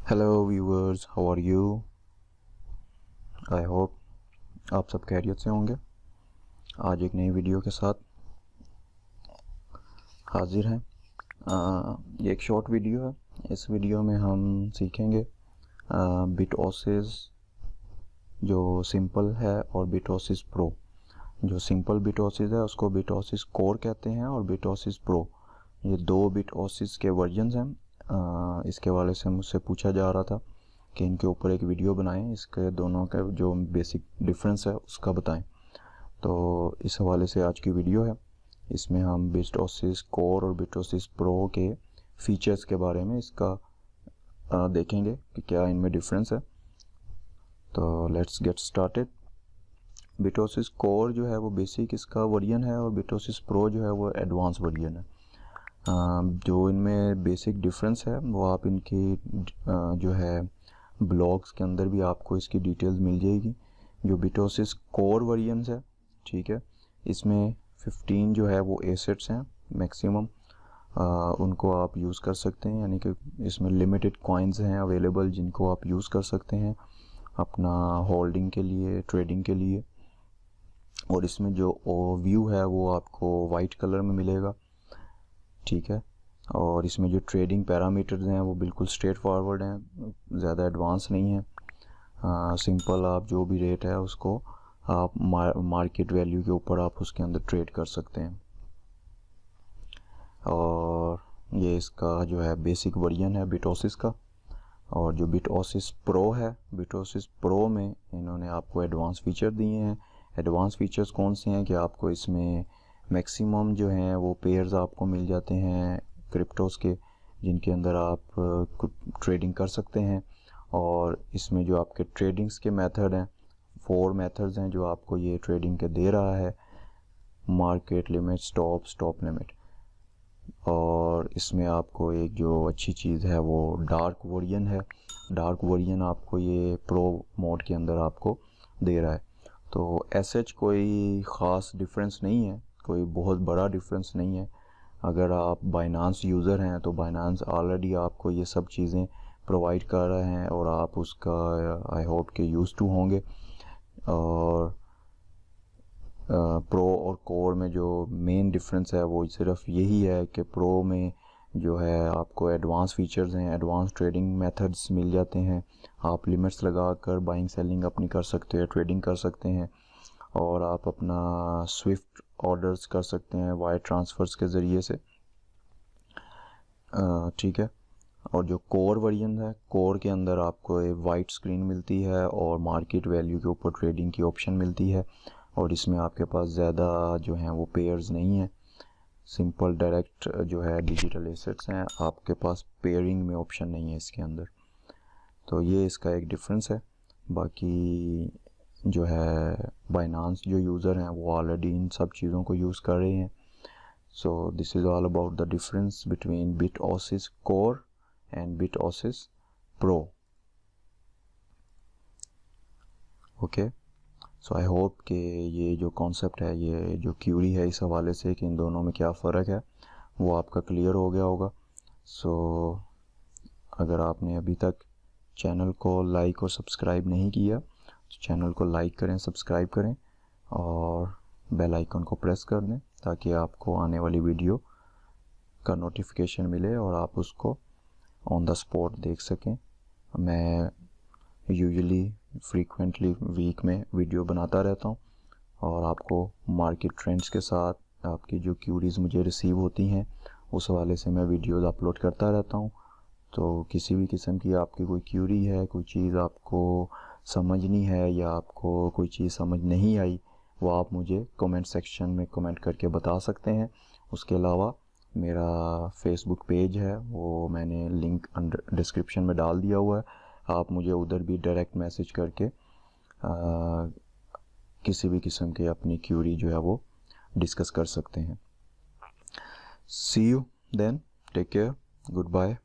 Hello viewers, how are you. I hope आप सब खैरियत से होंगे। आज एक नई वीडियो के साथ हाजिर हैं। ये एक शॉर्ट वीडियो है। इस वीडियो में हम सीखेंगे बिटओसिस जो सिंपल है और बिटओसिस प्रो। जो सिंपल बिटओसिस है उसको बिटओसिस कोर कहते हैं और बिटओसिस प्रो ये दो बिटओसिस के वर्जन्स हैं। इसके वाले से मुझसे पूछा जा रहा था कि इनके ऊपर एक वीडियो बनाएं, इसके दोनों का जो बेसिक डिफरेंस है उसका बताएं। तो इस हवाले से आज की वीडियो है। इसमें हम बिटओसिस कोर और बिटओसिस प्रो के फीचर्स के बारे में इसका देखेंगे कि क्या इनमें डिफरेंस है। तो लेट्स गेट स्टार्टेड। बिटओसिस कोर जो है वो बेसिक इसका वर्जन है और बिटओसिस प्रो जो है वो एडवांस वर्जन है। जो इनमें बेसिक डिफरेंस है वो आप इनकी जो है ब्लॉग्स के अंदर भी आपको इसकी डिटेल्स मिल जाएगी। जो बिटओसिस कोर वर्जन्स है, ठीक है, इसमें 15 जो है वो एसेट्स हैं मैक्सिमम। उनको आप यूज़ कर सकते हैं, यानी कि इसमें लिमिटेड कॉइन्स हैं अवेलेबल जिनको आप यूज़ कर सकते हैं अपना होल्डिंग के लिए, ट्रेडिंग के लिए। और इसमें जो व्यू है वो आपको वाइट कलर में मिलेगा, ठीक है। और इसमें जो ट्रेडिंग पैरामीटर्स हैं वो बिल्कुल स्ट्रेट फॉरवर्ड हैं, ज़्यादा एडवांस नहीं है। सिंपल आप जो भी रेट है उसको आप मार्केट वैल्यू के ऊपर आप उसके अंदर ट्रेड कर सकते हैं। और ये इसका जो है बेसिक वर्जन है बिटओसिस का। और जो बिटओसिस प्रो है, बिटओसिस प्रो में इन्होंने आपको एडवांस फीचर दिए हैं। एडवांस फीचर्स कौन से हैं कि आपको इसमें मैक्सिमम जो हैं वो पेयर्स आपको मिल जाते हैं क्रिप्टोस के, जिनके अंदर आप ट्रेडिंग कर सकते हैं। और इसमें जो आपके ट्रेडिंग्स के मेथड हैं, 4 मेथड्स हैं जो आपको ये ट्रेडिंग के दे रहा है। Market limit, stop limit. और इसमें आपको एक जो अच्छी चीज़ है वो डार्क वर्जन है। डार्क वर्जन आपको ये प्रो मोड के अंदर आपको दे रहा है। तो एसएच कोई ख़ास डिफरेंस नहीं है, कोई बहुत बड़ा डिफरेंस नहीं है। अगर आप बाइनांस यूज़र हैं तो बाइनांस ऑलरेडी आपको ये सब चीज़ें प्रोवाइड कर रहे हैं और आप उसका आई होप के यूज़ टू होंगे। और प्रो और कोर में जो मेन डिफरेंस है वो सिर्फ यही है कि प्रो में जो है आपको एडवांस फीचर्स हैं, एडवांस ट्रेडिंग मेथड्स मिल जाते हैं। आप लिमिट्स लगा कर बाइंग सेलिंग अपनी कर सकते हैं, ट्रेडिंग कर सकते हैं। और आप अपना स्विफ्ट ऑर्डर्स कर सकते हैं वायर ट्रांसफ़र्स के ज़रिए से, ठीक है। और जो कोर वर्जन है, कोर के अंदर आपको एक वाइट स्क्रीन मिलती है और मार्केट वैल्यू के ऊपर ट्रेडिंग की ऑप्शन मिलती है। और इसमें आपके पास ज़्यादा जो हैं वो पेयर्स नहीं हैं, सिंपल डायरेक्ट जो है डिजिटल एसेट्स हैं। आपके पास पेयरिंग में ऑप्शन नहीं है इसके अंदर। तो ये इसका एक डिफरेंस है। बाकी जो है बाइनांस जो यूज़र हैं वो ऑलरेडी इन सब चीज़ों को यूज़ कर रहे हैं। So this is all about the difference between BitOasis core and BitOasis pro. Okay, so I hope कि ये जो कॉन्सेप्ट है, ये जो क्यूरी है इस हवाले से कि इन दोनों में क्या फ़र्क है वो आपका क्लियर हो गया होगा। सो अगर आपने अभी तक चैनल को लाइक और सब्सक्राइब नहीं किया तो चैनल को लाइक करें, सब्सक्राइब करें और बेल आइकन को प्रेस कर दें ताकि आपको आने वाली वीडियो का नोटिफिकेशन मिले और आप उसको ऑन द स्पॉट देख सकें। मैं यूजुअली फ्रीक्वेंटली वीक में वीडियो बनाता रहता हूँ और आपको मार्केट ट्रेंड्स के साथ आपकी जो क्यूरीज़ मुझे रिसीव होती हैं उस हवाले से मैं वीडियोज़ अपलोड करता रहता हूँ। तो किसी भी किस्म की आपकी कोई क्यूरी है, कोई चीज़ आपको समझनी है या आपको कोई चीज़ समझ नहीं आई, वो आप मुझे कमेंट सेक्शन में कमेंट करके बता सकते हैं। उसके अलावा मेरा फेसबुक पेज है, वो मैंने लिंक अंडर डिस्क्रिप्शन में डाल दिया हुआ है। आप मुझे उधर भी डायरेक्ट मैसेज करके किसी भी किस्म की अपनी क्यूरी जो है वो डिस्कस कर सकते हैं। See you then, take care, good bye.